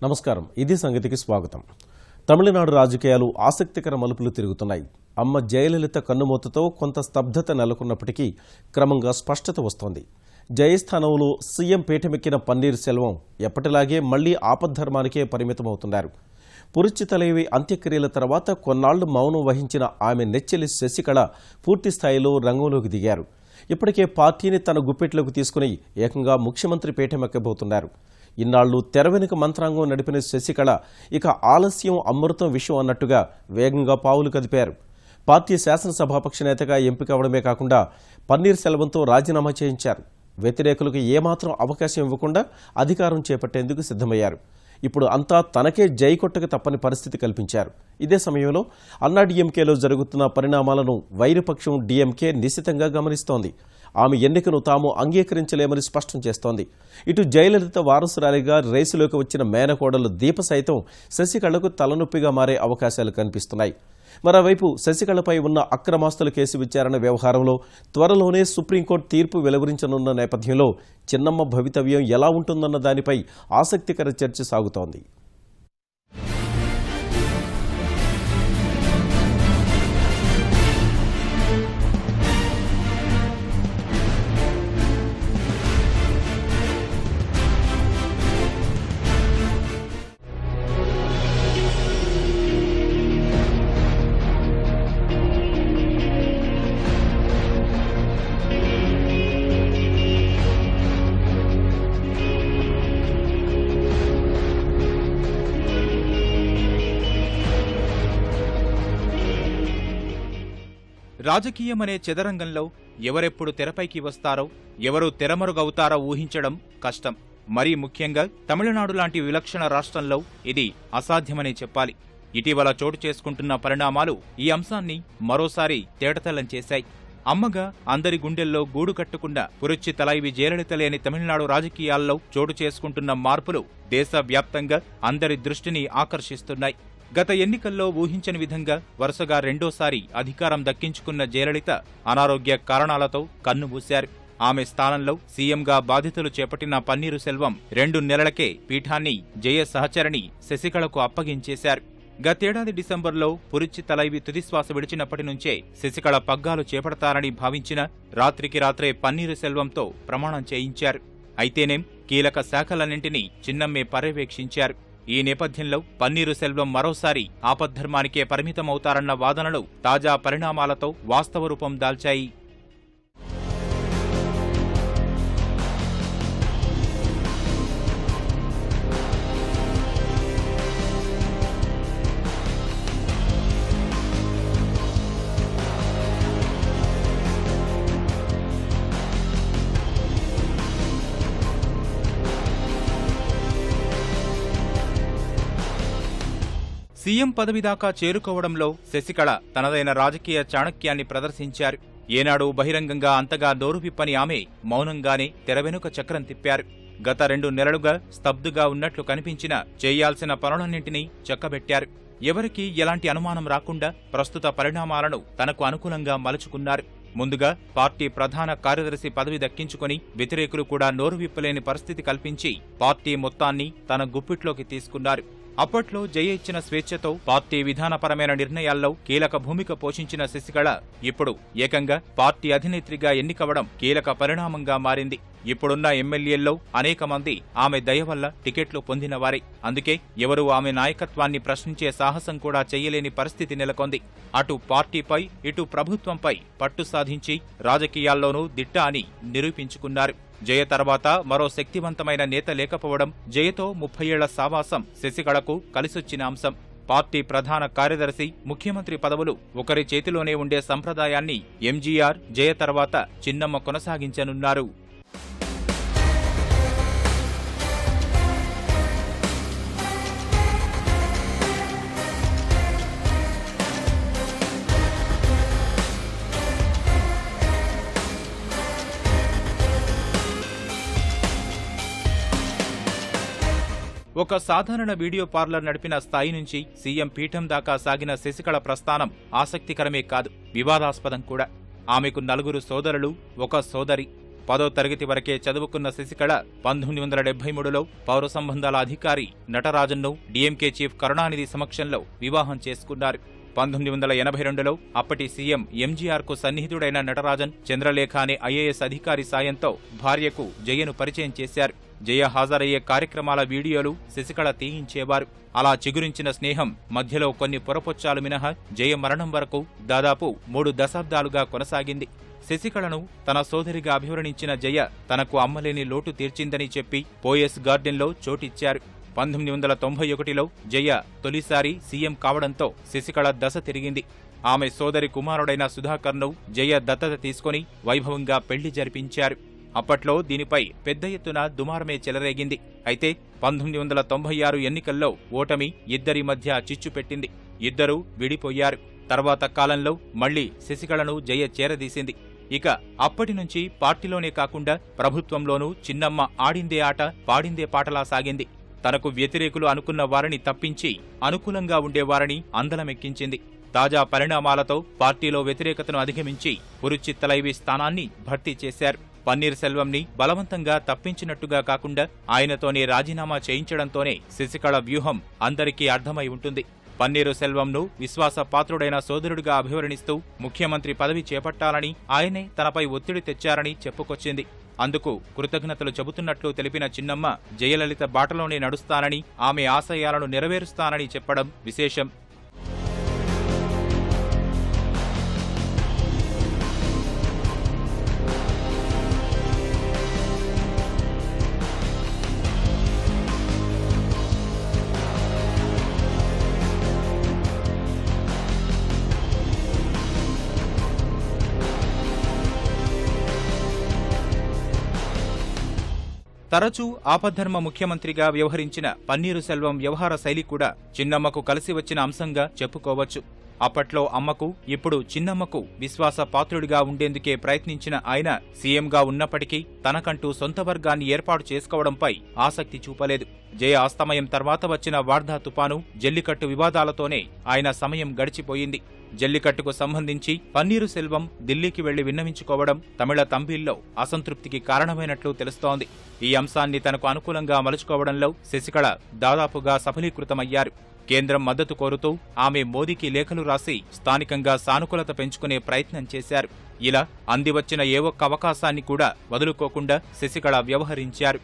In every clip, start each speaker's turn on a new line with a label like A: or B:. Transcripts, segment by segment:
A: నమస్కారం. ఇది సంగతికి స్వాగతం. తమిళనాడు రాజకీయాలు ఆసక్తికర మలుపులు తిరుగుతున్నాయి. అమ్మ జయలలిత కన్నుమూతతో కొంత స్తబ్దత నెలకొన్నప్పటికీ క్రమంగా స్పష్టత వస్తోంది. జయస్థానంలో సీఎం పీఠమెక్కిన పన్నీర్ సెల్వం ఎప్పటిలాగే మళ్లీ ఆపద్ధర్మానికే పరిమితమవుతున్నారు. పురుచి తలైవి అంత్యక్రియల తర్వాత కొన్నాళ్లు మౌనం వహించిన ఆమె నెచ్చెలి శశికళ పూర్తిస్థాయిలో రంగంలోకి దిగారు. ఇప్పటికే పార్టీని తన గుప్పెట్లోకి తీసుకుని ఏకంగా ముఖ్యమంత్రి పీఠమెక్కబోతున్నారు. ఇన్నాళ్లు తెర వెనుక మంత్రాంగం నడిపిన శశికళ ఇక ఆలస్యం అమృతం విషయం అన్నట్టుగా వేగంగా పావులు కదిపారు. పార్టీ శాసనసభాపక్ష నేతగా ఎంపికవడమే కాకుండా పన్నీర్ సెల్వంతో రాజీనామా చేయించారు. వ్యతిరేకులకు ఏమాత్రం అవకాశం ఇవ్వకుండా అధికారం చేపట్టేందుకు సిద్ధమయ్యారు. ఇప్పుడు అంతా తనకే జై కొట్టక తప్పని పరిస్థితి కల్పించారు. ఇదే సమయంలో అన్నాడీఎంకేలో జరుగుతున్న పరిణామాలను వైరపక్షం డీఎంకే నిశితంగా గమనిస్తోంది. ఆమె ఎన్నికను తాము అంగీకరించలేమని స్పష్టం చేస్తోంది. ఇటు జయలలిత వారసురాలిగా రేసులోకి వచ్చిన మేనకోడలు దీప సైతం శశికళకు తలనొప్పిగా మారే అవకాశాలు కనిపిస్తున్నాయి. మరోవైపు శశికళపై ఉన్న అక్రమాస్తుల కేసు విచారణ వ్యవహారంలో త్వరలోనే సుప్రీంకోర్టు తీర్పు వెలువరించనున్న నేపథ్యంలో చిన్నమ్మ భవితవ్యం ఎలా ఉంటుందన్న దానిపై ఆసక్తికర చర్చ సాగుతోంది.
B: రాజకీయమనే చదరంగంలో ఎవరెప్పుడు తెరపైకి వస్తారో, ఎవరు తెరమరుగవుతారో ఊహించడం కష్టం. మరీ ముఖ్యంగా తమిళనాడు లాంటి విలక్షణ రాష్ట్రంలో ఇది అసాధ్యమనే చెప్పాలి. ఇటీవల చోటు చేసుకుంటున్న పరిణామాలు ఈ అంశాన్ని మరోసారి తేటతెల్లం చేశాయి. అమ్మగా అందరి గుండెల్లో గూడు కట్టుకున్న పురుచి తలైవి జయలలిత లేని తమిళనాడు రాజకీయాల్లో చోటు చేసుకుంటున్న మార్పులు దేశవ్యాప్తంగా అందరి దృష్టిని ఆకర్షిస్తున్నాయి. గత ఎన్నికల్లో ఊహించని విధంగా వరుసగా రెండోసారి అధికారం దక్కించుకున్న జయలలిత అనారోగ్య కారణాలతో కన్నుమూశారు. ఆమె స్థానంలో సీఎంగా బాధ్యతలు చేపట్టిన పన్నీరు సెల్వం 2 నెలలకే పీఠాన్ని జయ సహచరిణి శశికళకు అప్పగించేశారు. గతేడాది డిసెంబర్లో పురుచి తలైవి తుదిశ్వాస విడిచినప్పటి నుంచే శశికళ పగ్గాలు చేపడతారని భావించిన రాత్రికి రాత్రే పన్నీరు సెల్వంతో ప్రమాణం చేయించారు. అయితేనేం కీలక శాఖలన్నింటినీ చిన్నమ్మే పర్యవేక్షించారు. ఈ నేపథ్యంలో పన్నీరు సెల్వం మరోసారి ఆపద్ధర్మానికే పరిమితమవుతారన్న వాదనలు తాజా పరిణామాలతో వాస్తవ రూపం దాల్చాయి. సీఎం పదవి దాకా చేరుకోవడంలో శశికళ తనదైన రాజకీయ చాణక్యాన్ని ప్రదర్శించారు. ఏనాడు బహిరంగంగా అంతగా నోరు విప్పని ఆమె మౌనంగానే తెరవెనుక చక్రం తిప్పారు. గత 2 నెలలుగా స్తబ్దుగా ఉన్నట్లు కనిపించినా చేయాల్సిన పనులన్నింటినీ చక్కబెట్టారు. ఎవరికీ ఎలాంటి అనుమానం రాకుండా ప్రస్తుత పరిణామాలను తనకు అనుకూలంగా మలుచుకున్నారు. ముందుగా పార్టీ ప్రధాన కార్యదర్శి పదవి దక్కించుకుని వ్యతిరేకులు కూడా నోరు విప్పలేని పరిస్థితి కల్పించి పార్టీ మొత్తాన్ని తన గుప్పిట్లోకి తీసుకున్నారు. అప్పట్లో జయ ఇచ్చిన స్వేచ్ఛతో పార్టీ విధానపరమైన నిర్ణయాల్లో కీలక భూమిక పోషించిన శశికళ ఇప్పుడు ఏకంగా పార్టీ అధినేత్రిగా ఎన్నికవడం కీలక పరిణామంగా మారింది. ఇప్పుడున్న ఎమ్మెల్యేల్లో అనేక మంది ఆమె దయ వల్ల టికెట్లు పొందినవారే. అందుకే ఎవరూ ఆమె నాయకత్వాన్ని ప్రశ్నించే సాహసం కూడా చెయ్యలేని పరిస్థితి నెలకొంది. అటు పార్టీపై ఇటు ప్రభుత్వంపై పట్టు సాధించి రాజకీయాల్లోనూ దిట్ట అని నిరూపించుకున్నారు. జయ తర్వాత మరో శక్తివంతమైన నేత లేకపోవడం, జయతో 30 ఏళ్ల సావాసం శశికళకు కలిసొచ్చిన అంశం. పార్టీ ప్రధాన కార్యదర్శి, ముఖ్యమంత్రి పదవులు ఒకరి చేతిలోనే ఉండే సంప్రదాయాన్ని ఎంజీఆర్, జయ తర్వాత చిన్నమ్మ కొనసాగించనున్నారు. ఒక సాధారణ వీడియో పార్లర్ నడిపిన స్థాయి నుంచి సీఎం పీఠం దాకా సాగిన శశికళ ప్రస్థానం ఆసక్తికరమే కాదు, వివాదాస్పదం కూడా. ఆమెకు 4 సోదరులు, 1 సోదరి. 10వ తరగతి వరకే చదువుకున్న శశికళ 1973లో పౌర సంబంధాల అధికారి నటరాజన్ను డీఎంకే చీఫ్ కరుణానిధి సమక్షంలో వివాహం చేసుకున్నారు. 1982లో అప్పటి సీఎం ఎంజీఆర్కు సన్నిహితుడైన నటరాజన్ చంద్రలేఖ అనే ఐఏఎస్ అధికారి సాయంతో భార్యకు జయను పరిచయం చేశారు. జయ హాజరయ్యే కార్యక్రమాల వీడియోలు శశికళ తీయించేవారు. అలా చిగురించిన స్నేహం మధ్యలో కొన్ని పొరపొచ్చాలు మినహా జయ మరణం వరకు దాదాపు 3 దశాబ్దాలుగా కొనసాగింది. శశికళను తన సోదరిగా అభివర్ణించిన జయ తనకు అమ్మలేని లోటు తీర్చిందని చెప్పి పోయస్ గార్డెన్లో చోటిచ్చారు. 1991లో జయ తొలిసారి సీఎం కావడంతో శశికళ దశ తిరిగింది. ఆమె సోదరి కుమారుడైన సుధాకర్ను జయ దత్తత తీసుకుని వైభవంగా పెళ్లి జరిపించారు. అప్పట్లో దీనిపై పెద్ద ఎత్తున దుమారమే చెలరేగింది. అయితే 1996 ఎన్నికల్లో ఓటమి ఇద్దరి మధ్య చిచ్చు పెట్టింది. ఇద్దరూ విడిపోయారు. తర్వాత కాలంలో మళ్లీ శశికళను జయ చేరదీసింది. ఇక అప్పటి నుంచి పార్టీలోనే కాకుండా ప్రభుత్వంలోనూ చిన్నమ్మ ఆడిందే ఆట పాడిందే పాటలా సాగింది. తనకు వ్యతిరేకులు అనుకున్న వారిని తప్పించి అనుకూలంగా ఉండేవారిని అందలమెక్కించింది. తాజా పరిణామాలతో పార్టీలో వ్యతిరేకతను అధిగమించి పురుచిత్తలైవి స్థానాన్ని భర్తీ చేశారు. పన్నీర్ సెల్వంని బలవంతంగా తప్పించినట్టుగా కాకుండా ఆయనతోనే రాజీనామా చేయించడంతోనే శశికళ వ్యూహం అందరికీ అర్థమై ఉంటుంది. పన్నీరు సెల్వంను విశ్వాసపాత్రుడైన సోదరుడిగా అభివర్ణిస్తూ ముఖ్యమంత్రి పదవి చేపట్టాలని ఆయనే తనపై ఒత్తిడి తెచ్చారని చెప్పుకొచ్చింది. అందుకు కృతజ్ఞతలు చెబుతున్నట్లు తెలిపిన చిన్నమ్మ జయలలిత బాటలోనే నడుస్తానని, ఆమె ఆశయాలను నెరవేరుస్తానని చెప్పడం విశేషం. తరచూ ఆపద్ధర్మ ముఖ్యమంత్రిగా వ్యవహరించిన పన్నీరు సెల్వం వ్యవహార శైలి కూడా చిన్నమ్మకు కలిసి వచ్చిన అంశంగా చెప్పుకోవచ్చు. అప్పట్లో అమ్మకు, ఇప్పుడు చిన్నమ్మకు విశ్వాసపాత్రుడిగా ఉండేందుకే ప్రయత్నించిన ఆయన సీఎంగా ఉన్నప్పటికీ తనకంటూ సొంత వర్గాన్ని ఏర్పాటు చేసుకోవడంపై ఆసక్తి చూపలేదు. జయ అస్తమయం తర్వాత వచ్చిన వార్ధా తుపాను, జల్లికట్టు వివాదాలతోనే ఆయన సమయం గడిచిపోయింది. జల్లికట్టుకు సంబంధించి పన్నీరు సెల్వం ఢిల్లీకి వెళ్లి విన్నవించుకోవడం తమిళ తంబిల్లో అసంతృప్తికి కారణమైనట్లు తెలుస్తోంది. ఈ అంశాన్ని తనకు అనుకూలంగా మలుచుకోవడంలో శశికళ దాదాపుగా సఫలీకృతమయ్యారు. కేంద్రం మద్దతు కోరుతూ ఆమె మోదీకి లేఖలు రాసి స్థానికంగా సానుకూలత పెంచుకునే ప్రయత్నం చేశారు. ఇలా అందివచ్చిన ఏ ఒక్క అవకాశాన్ని కూడా వదులుకోకుండా శశికళ వ్యవహరించారు.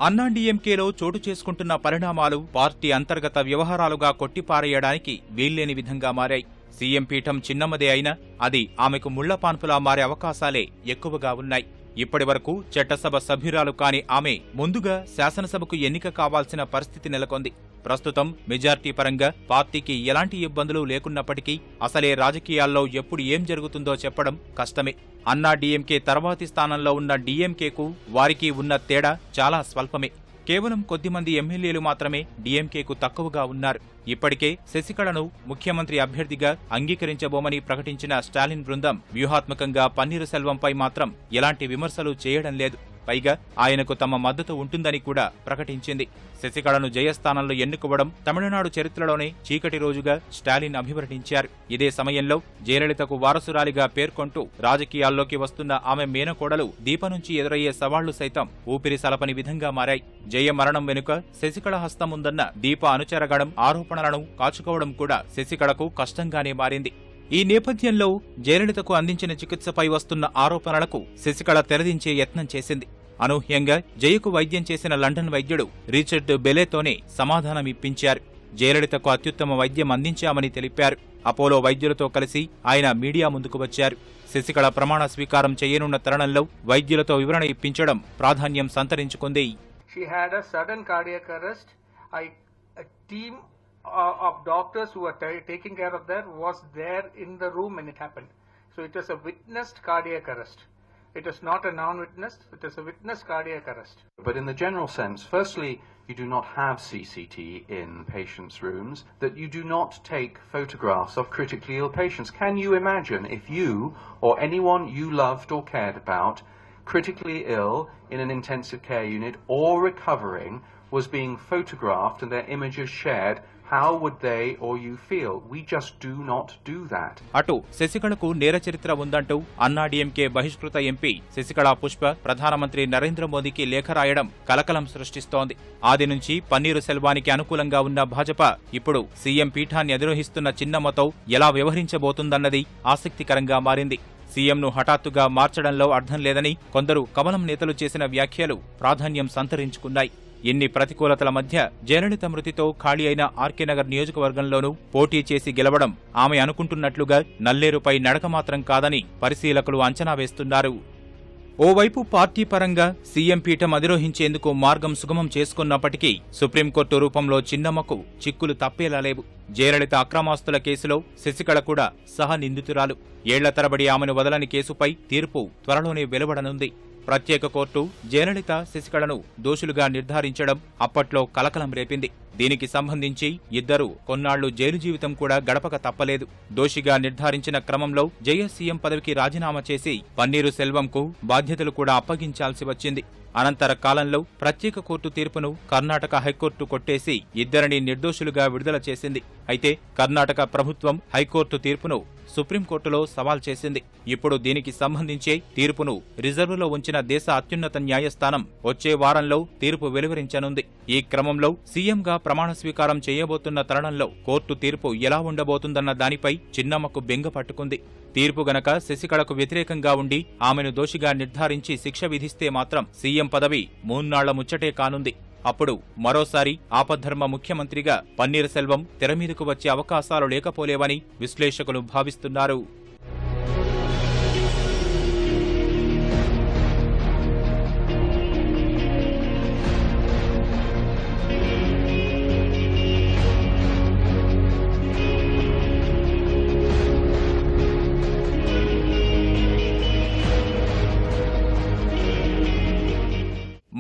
B: అన్నాడీఎంకేలో చోటు చేసుకుంటున్న పరిణామాలు పార్టీ అంతర్గత వ్యవహారాలుగా కొట్టిపారేయడానికి వీల్లేని విధంగా మారాయి. సీఎం పీఠం చిన్నమ్మదే అయినా అది ఆమెకు ముళ్లపాన్పులా మారే అవకాశాలే ఎక్కువగా ఉన్నాయి. ఇప్పటివరకు చట్టసభ సభ్యురాలు కాని ఆమె ముందుగా శాసనసభకు ఎన్నిక కావాల్సిన పరిస్థితి నెలకొంది. ప్రస్తుతం మెజార్టీ పరంగా పార్టీకి ఎలాంటి ఇబ్బందులు లేకున్నప్పటికీ అసలే రాజకీయాల్లో ఎప్పుడు ఏం జరుగుతుందో చెప్పడం కష్టమే. అన్నాడీఎంకే తర్వాతి స్థానంలో ఉన్న డీఎంకేకు వారికి ఉన్న తేడా చాలా స్వల్పమే. కేవలం కొద్దిమంది ఎమ్మెల్యేలు మాత్రమే డీఎంకేకు తక్కువగా ఉన్నారు. ఇప్పటికే శశికళను ముఖ్యమంత్రి అభ్యర్థిగా అంగీకరించబోమని ప్రకటించిన స్టాలిన్ బృందం వ్యూహాత్మకంగా పన్నీరు సెల్వంపై మాత్రం ఎలాంటి విమర్శలు చేయడం లేదు. పైగా ఆయనకు తమ మద్దతు ఉంటుందని కూడా ప్రకటించింది. శశికళను జయస్థానంలో ఎన్నుకోవడం తమిళనాడు చరిత్రలోనే చీకటి రోజుగా స్టాలిన్ అభివర్ణించారు. ఇదే సమయంలో జయలలితకు వారసురాలిగా పేర్కొంటూ రాజకీయాల్లోకి వస్తున్న ఆమె మేనకోడలు దీప నుంచి ఎదురయ్యే సవాళ్లు సైతం ఊపిరి సలపని విధంగా మారాయి. జయ మరణం వెనుక శశికళ హస్తం ఉందన్న దీప అనుచరగణం ఆరోపణలను కాచుకోవడం కూడా శశికళకు కష్టంగానే మారింది. ఈ నేపథ్యంలో జయలలితకు అందించిన చికిత్సపై వస్తున్న ఆరోపణలకు శశికళ తెరదించే యత్నం చేసింది. అనూహ్యంగా జయకు వైద్యం చేసిన లండన్ వైద్యుడు రిచర్డ్ బెలేతోనే సమాధానమిప్పించారు. జయలలితకు అత్యుత్తమ వైద్యం అందించామని తెలిపారు. అపోలో వైద్యులతో కలిసి ఆయన మీడియా ముందుకు వచ్చారు. శశికళ ప్రమాణ స్వీకారం చేయనున్న తరుణంలో వైద్యులతో వివరణ ఇప్పించడం ప్రాధాన్యం సంతరించుకుంది.
C: A team of doctors who were taking care of that was there in the room when it happened. So it was a witnessed cardiac arrest. It is not a non-witness, it is a witness cardiac arrest.
D: But in the general sense, firstly, you do not have CCT in patients' rooms, that you do not take photographs of critically ill patients. Can you imagine if you or anyone you loved or cared about, critically ill in an intensive care unit or recovering, was being photographed and their images shared? How would they or you feel? We just do not do that.
B: అటు శశికళకు నేర చరిత్ర ఉందంటూ AIADMK బహిష్కృత MP Sasikala Pushpa ప్రధానమంత్రి నరేంద్ర మోదీకి లేఖ రాయడం కలకలం సృష్టిస్తోంది. ఆది నుంచి పన్నీరు సెల్వానికి అనుకూలంగా ఉన్న భాజపా ఇప్పుడు సీఎం పీఠాన్ని అధిరోహిస్తున్న చిన్నమ్మతో ఎలా వ్యవహరించబోతుందన్నది ఆసక్తికరంగా మారింది. సీఎంను హఠాత్తుగా మార్చడంలో అర్థం లేదని కొందరు కమలం నేతలు చేసిన వ్యాఖ్యలు ప్రాధాన్యం సంతరించుకున్నాయి. ఎన్ని ప్రతికూలతల మధ్య జయలలిత మృతితో ఖాళీ అయిన ఆర్కే నగర్ నియోజకవర్గంలోనూ పోటీ చేసి గెలవడం ఆమె అనుకుంటున్నట్లుగా నల్లేరుపై నడక మాత్రం కాదని పరిశీలకులు అంచనా వేస్తున్నారు. ఓవైపు పార్టీ పరంగా సీఎం పీఠం అధిరోహించేందుకు మార్గం సుగమం చేసుకున్నప్పటికీ సుప్రీంకోర్టు రూపంలో చిన్నమ్మకు చిక్కులు తప్పేలా లేవు. జయలలిత అక్రమాస్తుల కేసులో శశికళ కూడా సహ నిందితురాలు. ఏళ్ల తరబడి ఆమెను వదలని కేసుపై తీర్పు త్వరలోనే వెలువడనుంది. ప్రత్యేక కోర్టు జయలలిత శశికళను దోషులుగా నిర్ధారించడం అప్పట్లో కలకలం రేపింది. దీనికి సంబంధించి ఇద్దరు కొన్నాళ్లు జైలు జీవితం కూడా గడపక తప్పలేదు. దోషిగా నిర్ధారించిన క్రమంలో జయ సీఎం పదవికి రాజీనామా చేసి పన్నీరు సెల్వంకు బాధ్యతలు కూడా అప్పగించాల్సి వచ్చింది. అనంతర కాలంలో ప్రత్యేక కోర్టు తీర్పును కర్ణాటక హైకోర్టు కొట్టేసి ఇద్దరిని నిర్దోషులుగా విడుదల చేసింది. అయితే కర్ణాటక ప్రభుత్వం హైకోర్టు తీర్పును సుప్రీంకోర్టులో సవాల్ చేసింది. ఇప్పుడు దీనికి సంబంధించే తీర్పును రిజర్వులో ఉంచిన దేశ అత్యున్నత న్యాయస్థానం వచ్చే వారంలో తీర్పు వెలువరించనుంది. ఈ క్రమంలో సీఎంగా ప్రమాణ స్వీకారం చేయబోతున్న తరుణంలో కోర్టు తీర్పు ఎలా ఉండబోతుందన్న దానిపై చిన్నమ్మకు బెంగ పట్టుకుంది. తీర్పు గనక శశికళకు వ్యతిరేకంగా ఉండి ఆమెను దోషిగా నిర్ధారించి శిక్ష విధిస్తే మాత్రం సీఎం పదవి మూన్నాళ్ల ముచ్చటే కానుంది. అప్పుడు మరోసారి ఆపద్ధర్మ ముఖ్యమంత్రిగా పన్నీర్ సెల్వం తెరమీదకు వచ్చే అవకాశాలు లేకపోలేవని విశ్లేషకులు భావిస్తున్నారు.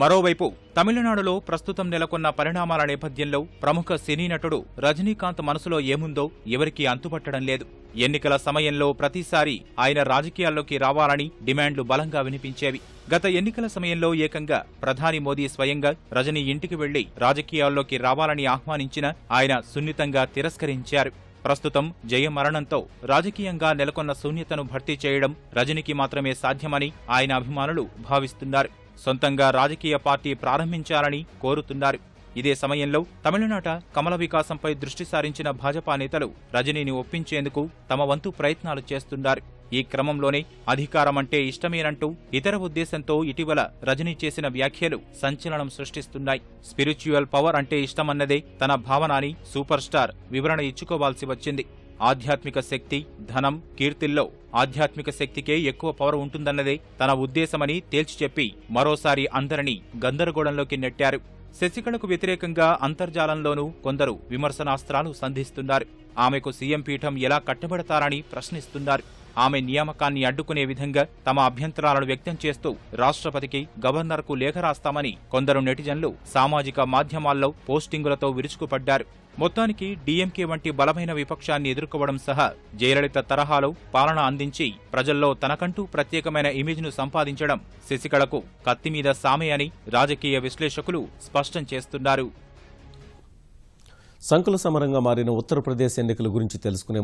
B: మరోవైపు తమిళనాడులో ప్రస్తుతం నెలకొన్న పరిణామాల నేపథ్యంలో ప్రముఖ సినీ నటుడు రజనీకాంత్ మనసులో ఏముందో ఎవరికీ అంతుపట్టడం లేదు. ఎన్నికల సమయంలో ప్రతిసారి ఆయన రాజకీయాల్లోకి రావాలని డిమాండ్లు బలంగా వినిపించేవి. గత ఎన్నికల సమయంలో ఏకంగా ప్రధాని మోదీ స్వయంగా రజనీ ఇంటికి వెళ్లి రాజకీయాల్లోకి రావాలని ఆహ్వానించిన ఆయన సున్నితంగా తిరస్కరించారు. ప్రస్తుతం జయ మరణంతో రాజకీయంగా నెలకొన్న శూన్యతను భర్తీ చేయడం రజనీకి మాత్రమే సాధ్యమని ఆయన అభిమానులు భావిస్తున్నారు. సొంతంగా రాజకీయ పార్టీ ప్రారంభించాలని కోరుతున్నారు. ఇదే సమయంలో తమిళనాట కమల వికాసంపై దృష్టి సారించిన భాజపా నేతలు రజనీని ఒప్పించేందుకు తమ వంతు ప్రయత్నాలు చేస్తున్నారు. ఈ క్రమంలోనే అధికారమంటే ఇష్టమేనంటూ ఇతర ఉద్దేశంతో ఇటీవల రజనీ చేసిన వ్యాఖ్యలు సంచలనం సృష్టిస్తున్నాయి. స్పిరిచువల్ పవర్ అంటే ఇష్టమన్నదే తన భావన అని సూపర్ స్టార్ వివరణ ఇచ్చుకోవాల్సి వచ్చింది. ఆధ్యాత్మిక శక్తి, ధనం, కీర్తిల్లో ఆధ్యాత్మిక శక్తికే ఎక్కువ పవర్ ఉంటుందన్నదే తన ఉద్దేశమని తేల్చి చెప్పి మరోసారి అందరినీ గందరగోళంలోకి నెట్టారు. శశికళకు వ్యతిరేకంగా అంతర్జాలంలోనూ కొందరు విమర్శనాస్త్రాలు సంధిస్తున్నారు. ఆమెకు సీఎం పీఠం ఎలా కట్టబెడతారని ప్రశ్నిస్తున్నారు. ఆమె నియామకాన్ని అడ్డుకునే విధంగా తమ అభ్యంతరాలను వ్యక్తం చేస్తూ రాష్ట్రపతికి, గవర్నర్కు లేఖ రాస్తామని కొందరు నెటిజన్లు సామాజిక మాధ్యమాల్లో పోస్టింగులతో విరుచుకుపడ్డారు. మొత్తానికి డీఎంకే వంటి బలమైన విపక్షాన్ని ఎదుర్కోవడం సహా జయలలిత తరహాలో పాలన అందించి ప్రజల్లో తనకంటూ ప్రత్యేకమైన ఇమేజ్ను సంపాదించడం శశికళకు కత్తిమీద సామే అని రాజకీయ విశ్లేషకులు స్పష్టం చేస్తున్నారు.
A: సంకుల సమరంగా మారిన ఉత్తరప్రదేశ్ ఎన్నికల గురించి తెలుసుకునే